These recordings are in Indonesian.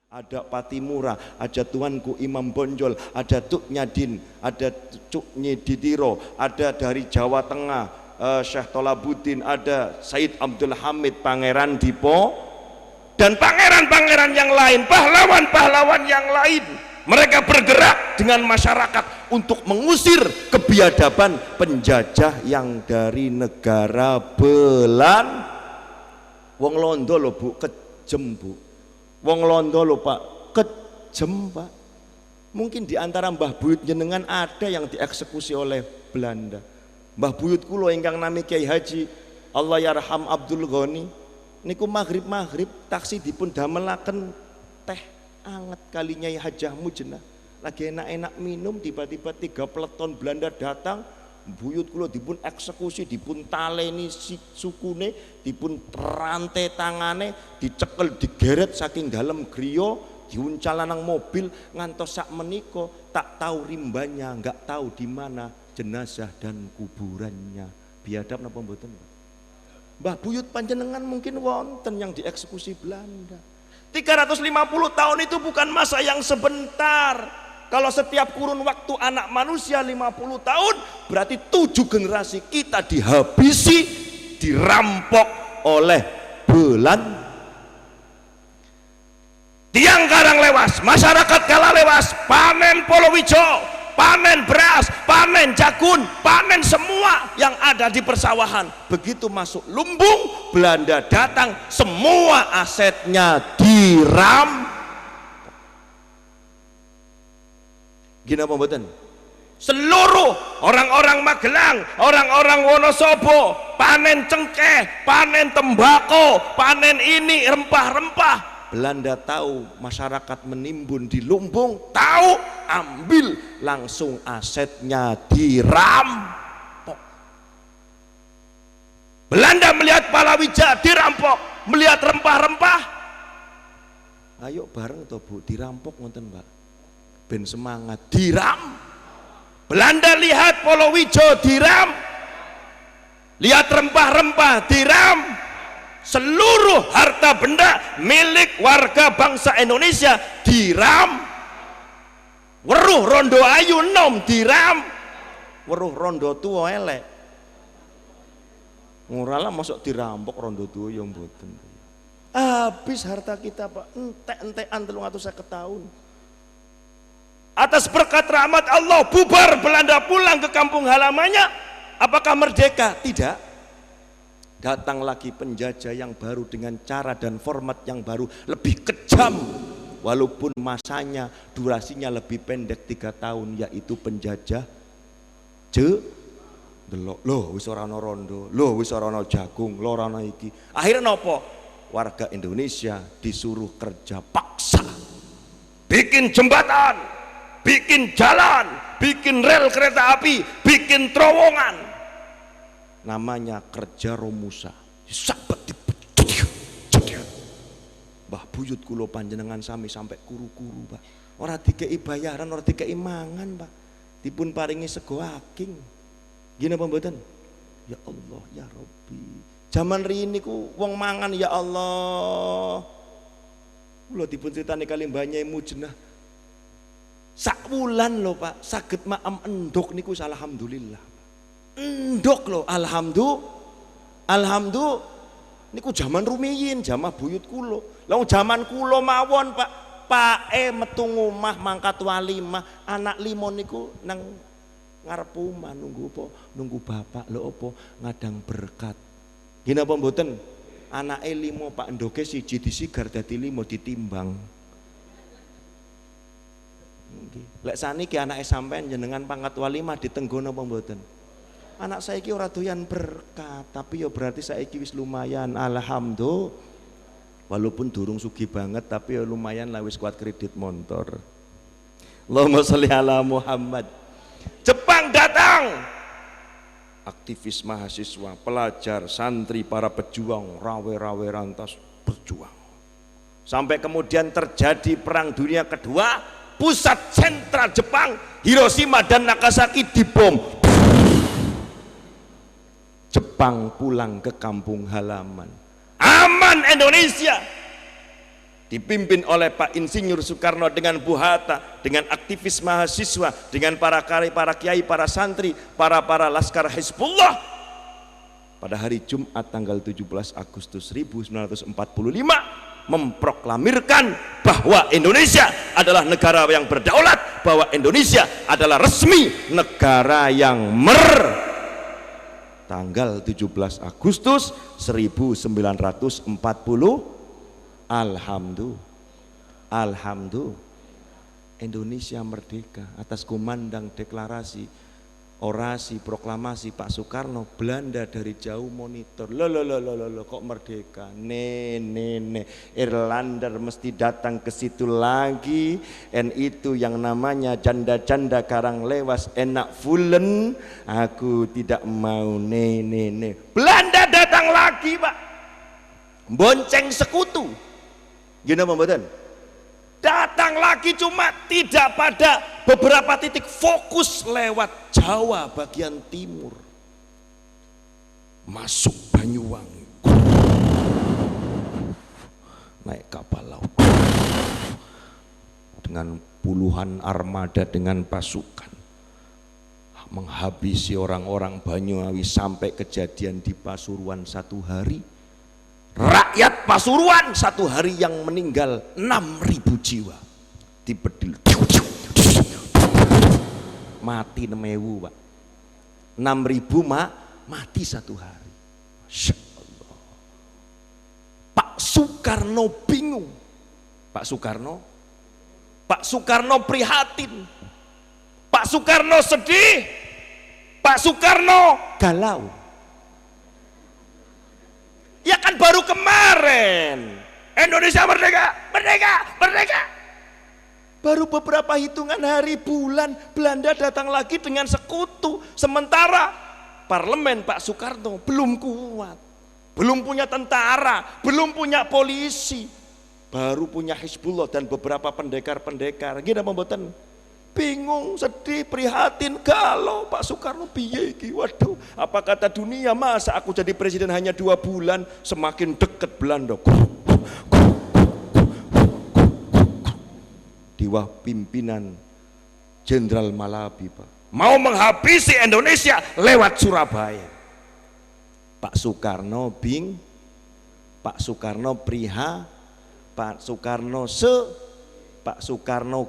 ada Patimura, ada tuanku Imam Bonjol, ada Tuk Nyadin, ada Cuk Nyeditiro, ada dari Jawa Tengah Syekh Tolabuddin, ada Said Abdul Hamid, Pangeran Dipo, dan pangeran-pangeran yang lain, pahlawan-pahlawan yang lain. Mereka bergerak dengan masyarakat untuk mengusir kebiadaban penjajah yang dari negara Belanda. Wong Londo lho Bu, kejem Bu. Wong Londo lho Pak, kejem Pak. Mungkin di antara mbah buyut jenengan ada yang dieksekusi oleh Belanda. Mbah buyut kula ingkang nami Kiai Haji Allah Yarham Abdul Ghani niku maghrib taksi dipun damelaken teh anget kali Nyai Hajah Mujna. Lagi enak-enak minum, tiba-tiba 3 peleton Belanda datang. Buyut kula dipun eksekusi, dipun taleni sukune, dipun rantai tangane, dicekel digeret saking dalam griya, diuncal nang mobil ngantos sak meniko, tak tahu rimbanya, enggak tahu di mana jenazah dan kuburannya. Biadab napa mboten? Mbah buyut panjenengan mungkin wonten yang dieksekusi Belanda. 350 tahun itu bukan masa yang sebentar. Kalau setiap kurun waktu anak manusia 50 tahun, berarti 7 generasi kita dihabisi, dirampok oleh Belanda. Tiang Karang lewas, masyarakat Kala lewas, panen polowijo, panen beras, panen jagung, panen semua yang ada di persawahan. Begitu masuk lumbung, Belanda datang, semua asetnya dirampok. Gini apa mboten? Seluruh orang-orang Magelang, orang-orang Wonosobo, panen cengkeh, panen tembakau, panen ini rempah-rempah. Belanda tahu masyarakat menimbun di lumbung, tahu, ambil langsung asetnya dirampok. Belanda melihat palawija dirampok, melihat rempah-rempah. Ayo bareng toh Bu, dirampok ngoten Mbak. Ben semangat, diram. Belanda lihat polowijo diram, lihat rempah-rempah diram, seluruh harta benda milik warga bangsa Indonesia diram. Weruh rondo ayu nom diram, weruh rondo tua elek. Nguralah masuk dirampok rondo tua yang mboten. Habis harta kita Pak, entek-entekan 350 tahun. Atas berkat rahmat Allah bubar Belanda pulang ke kampung halamannya. Apakah merdeka? Tidak. Datang lagi penjajah yang baru dengan cara dan format yang baru, lebih kejam. Walaupun masanya, durasinya lebih pendek 3 tahun, yaitu penjajah delok. Loh wis ora ana rondo, loh wis ora ana jagung, loh ora ana iki. Akhirnya nopo? Warga Indonesia disuruh kerja paksa. Bikin jembatan, bikin jalan, bikin rel kereta api, bikin terowongan. Namanya kerja Romusa. Sabat Mbah buyut kula panjenengan sami sampai kuru-kuru, Pak. Ora dikei bayaran, ora dikei mangan, Pak. Dipun paringi sego aking. Gini apa mboten? Ya Allah, ya Rabbi. Zaman rini ku wong mangan ya Allah. Kula dipun critani kali Mbah Nyai Mujnah. Sak wulan lho Pak, saged maem endok niku alhamdulillah. Endok lho, alhamdulillah niku zaman rumiyin, zaman buyut kula. Lah zaman kula mawon Pak, pae metu ngomah mangkat walimah, anak 5 niku nang ngarep omah nunggu apa? Nunggu bapak lho apa ngadang berkat. Gini apa mboten? Anake 5 Pak, endoke siji disigar dadi 5 ditimbang. Lek saniki anake sampean jenengan pangkat walimah ditenggono apa mboten? Anak saiki ora doyan berkat, tapi ya berarti saiki wis lumayan, alhamdulillah. Walaupun durung sugih banget tapi ya lumayan lah wis kuat kredit motor. Allahumma sholli ala Muhammad. Jepang datang. Aktivis mahasiswa, pelajar, santri, para pejuang rawe-rawe rantas berjuang. Sampai kemudian terjadi perang dunia kedua. Pusat sentral Jepang, Hiroshima dan Nagasaki dibom. Jepang pulang ke kampung halaman. Aman Indonesia. dipimpin oleh Pak Insinyur Soekarno dengan Bu Hatta, dengan aktivis mahasiswa, dengan para kiai, para santri, para laskar Hizbullah, pada hari Jumat tanggal 17 Agustus 1945 memproklamirkan bahwa Indonesia adalah negara yang berdaulat, bahwa Indonesia adalah resmi negara yang tanggal 17 Agustus 1940. Alhamdulillah Indonesia merdeka atas kumandang deklarasi, orasi, proklamasi Pak Soekarno. Belanda dari jauh monitor, loh kok merdeka, Irlander mesti datang ke situ lagi. Dan itu yang namanya janda-janda karang lewas enak fulen, aku tidak mau, Belanda datang lagi Pak, bonceng sekutu. Gini mboten? Datang lagi, cuma tidak pada beberapa titik, fokus lewat Jawa bagian timur, masuk Banyuwangi, naik kapal laut dengan puluhan armada dengan pasukan, menghabisi orang-orang Banyuwangi sampai kejadian di Pasuruan satu hari. Rakyat Pasuruan satu hari yang meninggal 6.000 jiwa di bedil, mati 6.000 Pak, 6.000 mati satu hari. Masya Allah. Pak Soekarno bingung, Pak Soekarno prihatin, Pak Soekarno sedih, Pak Soekarno galau. Ya kan baru kemarin Indonesia merdeka. Baru beberapa hitungan hari bulan Belanda datang lagi dengan sekutu. Sementara parlemen Pak Soekarno belum kuat, belum punya tentara, belum punya polisi, baru punya Hizbullah dan beberapa pendekar-pendekar. Gini mboten? Bingung, sedih, prihatin, galau. Pak Soekarno piye iki? Waduh, apa kata dunia, masa aku jadi presiden hanya 2 bulan, semakin dekat Belanda. Di bawah pimpinan Jenderal Malabi Pak, mau menghabisi Indonesia lewat Surabaya. Pak Soekarno Pak Soekarno Pak Soekarno Pak Soekarno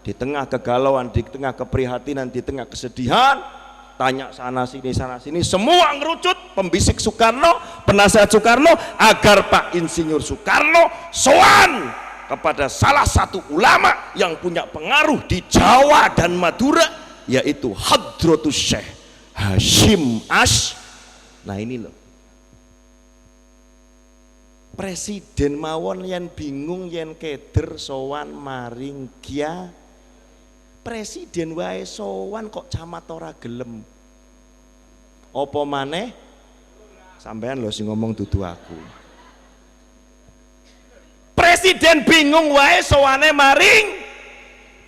di tengah kegalauan, di tengah keprihatinan, di tengah kesedihan, tanya sana sini, semua ngerucut pembisik Soekarno, penasehat Soekarno, agar Pak Insinyur Soekarno sowan kepada salah satu ulama yang punya pengaruh di Jawa dan Madura, yaitu Hadratus Syekh Hasyim Asy'ari. Nah ini loh, presiden mawon yen bingung, yen keder sowan maring Kiai. Presiden wae sowan kok camat ora gelem. Apa maneh sampean lho sing ngomong dudu aku. Presiden bingung wae sowane maring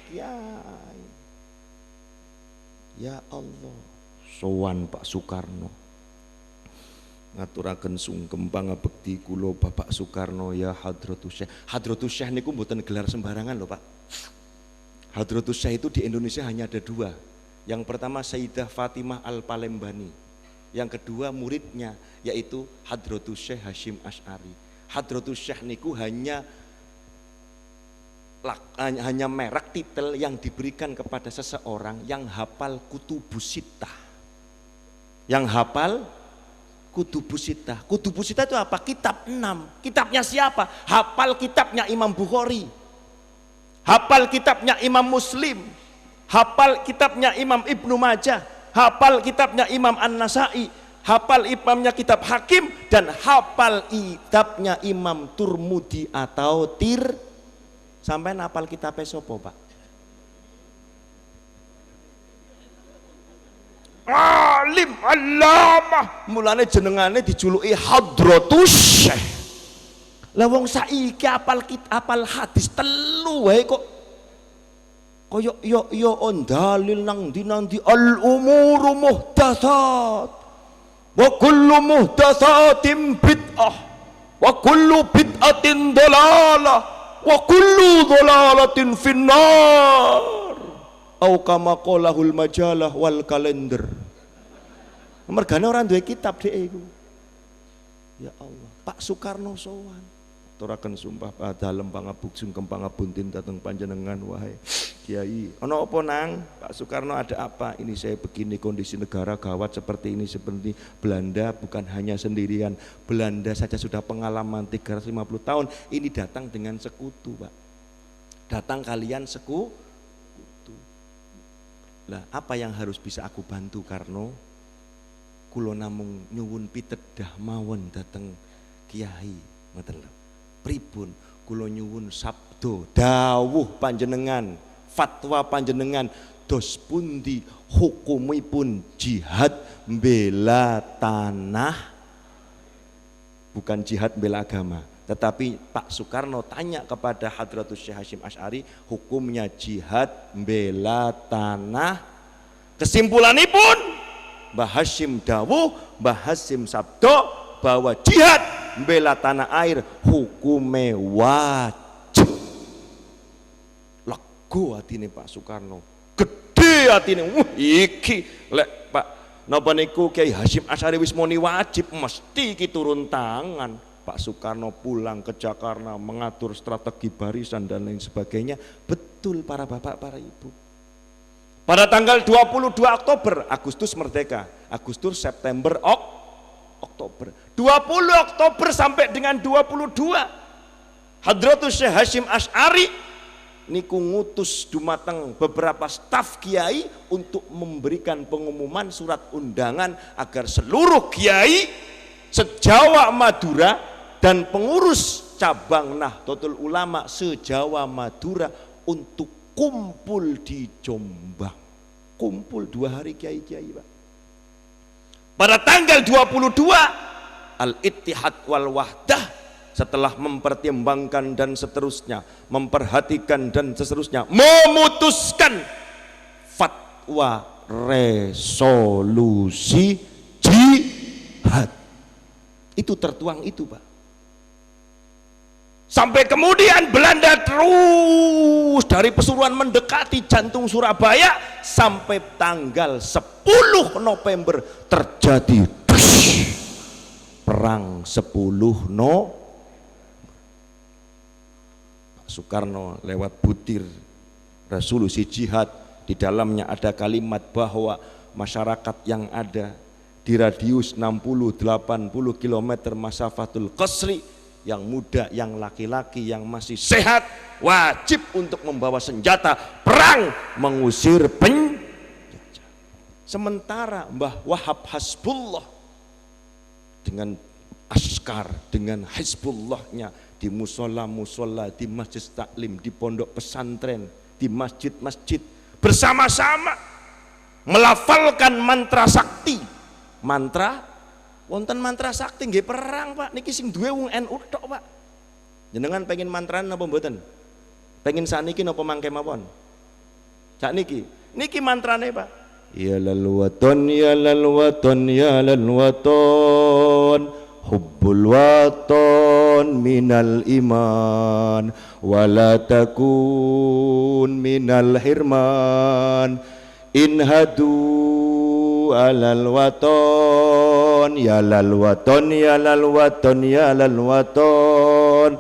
Kiai. Ya Allah, sowan Pak Soekarno. Ngaturaken sungkem pangabekti kula Bapak Soekarno ya Hadratus Syekh. Hadratus Syekh niku mboten gelar sembarangan lho Pak. Hadratus Syekh itu di Indonesia hanya ada 2. Yang pertama Sayyidah Fatimah Al-Palembani, yang kedua muridnya yaitu Hadratus Syekh Hasyim Asy'ari. Hadratus Syekh niku hanya merek titel yang diberikan kepada seseorang yang hafal Kutubus Sittah. Yang hafal Kutubus Sittah. Kutubus Sittah itu apa? Kitab 6. Kitabnya siapa? Hafal kitabnya Imam Bukhari, hafal kitabnya Imam Muslim, hafal kitabnya Imam Ibnu Majah, hafal kitabnya Imam An-Nasai, hafal imamnya kitab Hakim, dan hafal kitabnya Imam Turmudi atau Sampai hafal kitabnya sopo Pak? Alim Allamah, mulane jenengane dijuluki Hadratus Syekh. Lah wong saiki apal hadis 3 wae kok koyo yo ondalil nang ndi al umuru muhdatsat wa kullu muhdatsatin bid'ah wa kullu bid'atin dhalalah wa kullu dhalalatin finnar au kama qalahul majalah wal kalender. Mergane orang duwe kitab dhek iku. Ya Allah, Pak Soekarno sowan aturaken sumpah dalem pangabuk sungkem pangabuntin dateng panjenengan wahai Kiai. Ana apa nang? Pak Soekarno ada apa? Ini saya begini, kondisi negara gawat seperti ini, seperti Belanda bukan hanya sendirian. Belanda saja sudah pengalaman 350 tahun. Ini datang dengan sekutu, Pak. Datang kalian sekutu. Lah, apa yang harus bisa aku bantu Karno? Kulo namung nyuwun pitedah mawon dateng Kiai, ngoten lho. Pripun kula nyuwun sabdo dawuh panjenengan, fatwa panjenengan, dos pundi hukumipun jihad bela tanah, bukan jihad bela agama. Tetapi Pak Soekarno tanya kepada Hadratus Syekh Hasyim Asy'ari, hukumnya jihad bela tanah. Kesimpulanipun Mbah Hasyim dawuh, Mbah Hasyim sabdo bahwa jihad bela tanah air hukume wajib. Lego atine Pak Soekarno, gede atine. Iki lek Pak napa niku Kiai Hasyim Asy'ari wis muni wajib, mesti iki turun tangan. Pak Soekarno pulang ke Jakarta mengatur strategi barisan dan lain sebagainya. Betul para bapak, para ibu. Pada tanggal 22 Oktober, Agustus merdeka, Agustus, September, Oktober, 20 Oktober sampai dengan 22 Hadratus Syekh Hasyim Asy'ari niku ngutus dumateng beberapa staf kiai untuk memberikan pengumuman surat undangan agar seluruh kiai se-Jawa Madura dan pengurus cabang Nahdlatul Ulama se-Jawa Madura untuk kumpul di Jombang. Kumpul 2 hari kiai-kiai, Pak. Pada tanggal 22 Al-Ittihad wal Wahdah, setelah mempertimbangkan dan seterusnya, memperhatikan dan seterusnya, memutuskan fatwa resolusi jihad. Itu tertuang itu, Pak. Sampai kemudian Belanda terus dari Pesuruan mendekati jantung Surabaya sampai tanggal 10 November terjadi perang 10 Pak Soekarno lewat butir resolusi jihad, di dalamnya ada kalimat bahwa masyarakat yang ada di radius 60-80 km masafatul qasri, yang muda, yang laki-laki, yang masih sehat, wajib untuk membawa senjata perang mengusir penjajah. Sementara Mbah Wahab Hasbullah dengan askar, dengan Hizbullahnya di musola-musola, di masjid taklim, di pondok pesantren, di masjid-masjid bersama-sama melafalkan mantra sakti. Mantra wonten mantra sakti nggih perang, Pak. Niki sing duwe wong NU tok, Pak. Jenengan pengen mantran napa mboten? Pengen sakniki napa mangke mawon? Sakniki. Niki mantrane, Pak. Ya lal waton, ya lal waton, ya lal waton, hubbul waton minal iman, wala takun minal hirman, inhadu alal waton, ya lal waton, ya lal waton, ya lal waton,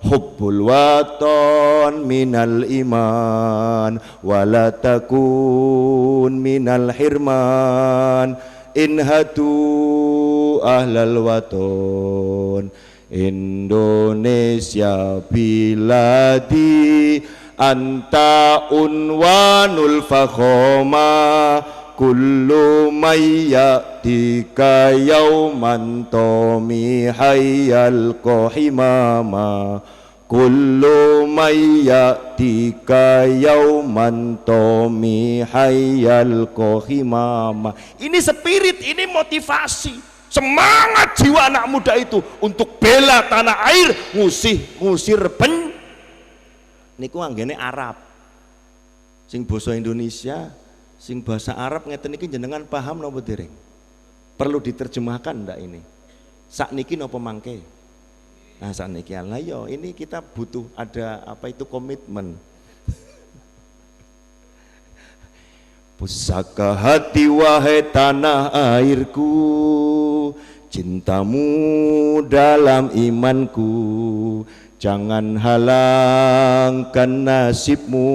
hubbul waton minal iman, wala takun minal hirman, inhadu ahlal waton. Indonesia biladi anta unwanul fakhoma, kullu mayyatika yauman tomi hayyal kohimama, kullu mayyatika yauman tomi hayyal kohimama. Ini spirit, ini motivasi, semangat jiwa anak muda itu untuk bela tanah air, ngusir niku anggene Arab. Sing basa Indonesia, sing bahasa Arab ngeten iki jenengan paham napa dereng? Perlu diterjemahkan ndak ini? Sakniki napa mangke? Nah saniki lah yo, ini kita butuh ada apa itu komitmen. Pusaka hati wahai tanah airku, cintamu dalam imanku, jangan halangkan nasibmu.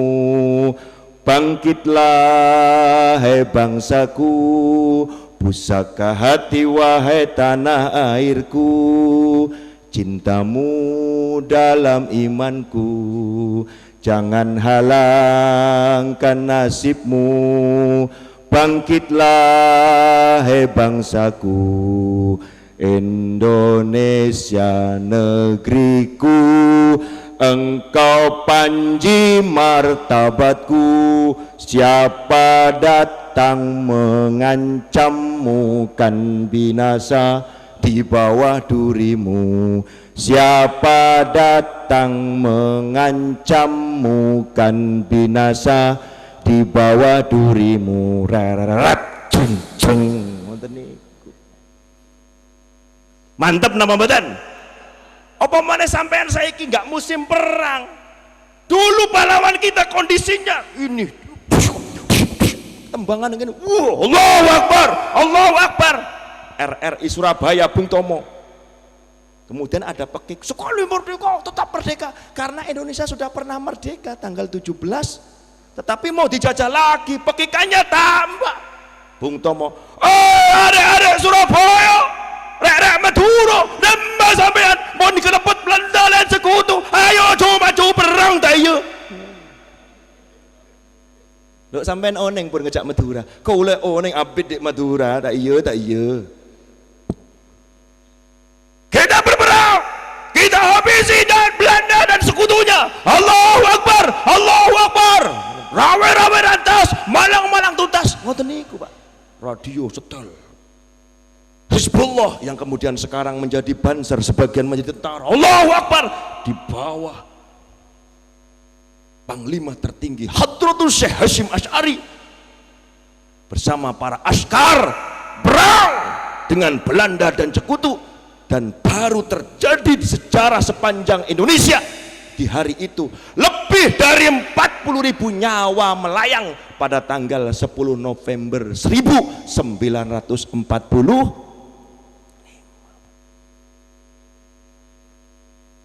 Bangkitlah hai bangsaku, pusaka hati wahai tanah airku, cintamu dalam imanku, jangan halangkan nasibmu. Bangkitlah hai bangsaku, Indonesia negeriku, engkau panji martabatku. Siapa datang mengancammu kan binasa di bawah durimu. Siapa datang mengancammu kan binasa di bawah durimu. Rararat jeng jeng. Mantap nama badan. Apa mana sampean saiki nggak musim perang? Dulu pahlawan kita kondisinya ini, tembangan ini, Allahu Akbar, Allahu Akbar. RRI Surabaya Bung Tomo. Kemudian ada pekik, sekali merdeka tetap merdeka, karena Indonesia sudah pernah merdeka tanggal 17, tetapi mau dijajah lagi, pekikannya tambah. Bung Tomo, adek-adek Surabaya, rek-rek Madura, nembak sampean mau dikerebut Belanda dan sekutu, ayo coba maju perang tak iya. Lho sampean oneng pun ngejak Madura, kau oleh oneng abid di Madura, tak iya tak iya. Kita berperang, kita habisi dan Belanda dan sekutunya. Allahu Akbar, Allahu Akbar. Rawe-rawe rantas, malang-malang tuntas. Ngoten niku, Pak. Radio setel. Hizbullah yang kemudian sekarang menjadi Banser, sebagian menjadi tentara. Allahu Akbar. Di bawah Panglima tertinggi Hadratus Syekh Hasyim Asy'ari bersama para askar perang dengan Belanda dan sekutu. Dan baru terjadi di sejarah sepanjang Indonesia di hari itu lebih dari 40.000 nyawa melayang pada tanggal 10 November 1940.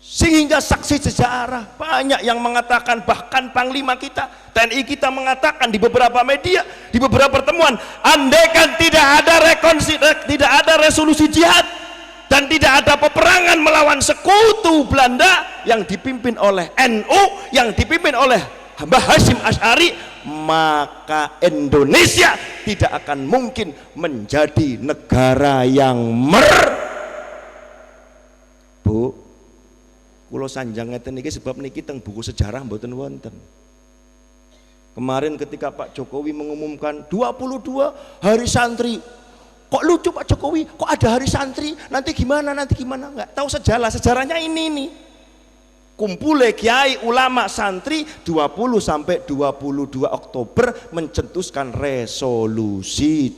Sehingga saksi sejarah banyak yang mengatakan, bahkan Panglima kita, TNI kita mengatakan di beberapa media, di beberapa pertemuan, andaikan tidak ada resolusi jihad dan tidak ada peperangan melawan sekutu Belanda yang dipimpin oleh NU, yang dipimpin oleh Mbah Hasyim Asy'ari, maka Indonesia tidak akan mungkin menjadi negara yang Bu, kula sanjang ngeten niki sebab niki teng buku sejarah mboten wonten. Kemarin ketika Pak Jokowi mengumumkan 22 hari santri, kok lucu Pak Jokowi, kok ada hari santri, nanti gimana, nggak tahu sejarahnya ini nih. Kumpul kiai ulama santri 20 sampai 22 Oktober mencetuskan resolusi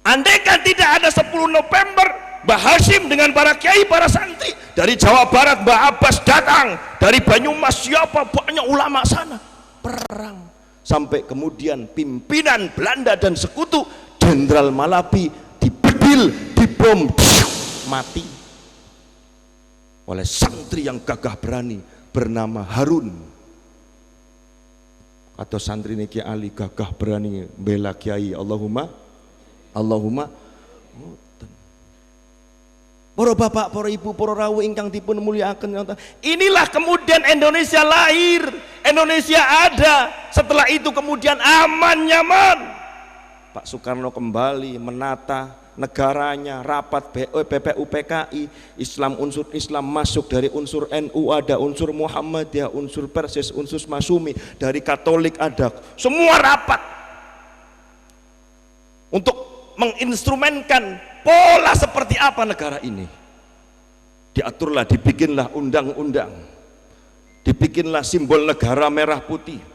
andaikan tidak ada 10 November, Mbah Hasyim dengan para kiai, para santri dari Jawa Barat, Mbah Abbas datang dari Banyumas, siapa banyak ulama sana, perang sampai kemudian pimpinan Belanda dan sekutu Jenderal Malabi dibedil, dibom, mati oleh santri yang gagah berani bernama Harun. Atau santri Niki Ali gagah berani bela kiai. Allahumma para bapak, para ibu, para rawuh ingkang dipun mulyakaken. Inilah kemudian Indonesia lahir, Indonesia ada. Setelah itu kemudian aman nyaman. Pak Soekarno kembali menata negaranya, rapat BPUPKI, Islam, unsur Islam masuk dari unsur NU, ada unsur Muhammadiyah, unsur Persis, unsur Masumi, dari Katolik ada, semua rapat untuk menginstrumenkan pola seperti apa negara ini. Diaturlah, dibikinlah undang-undang, dibikinlah simbol negara merah putih.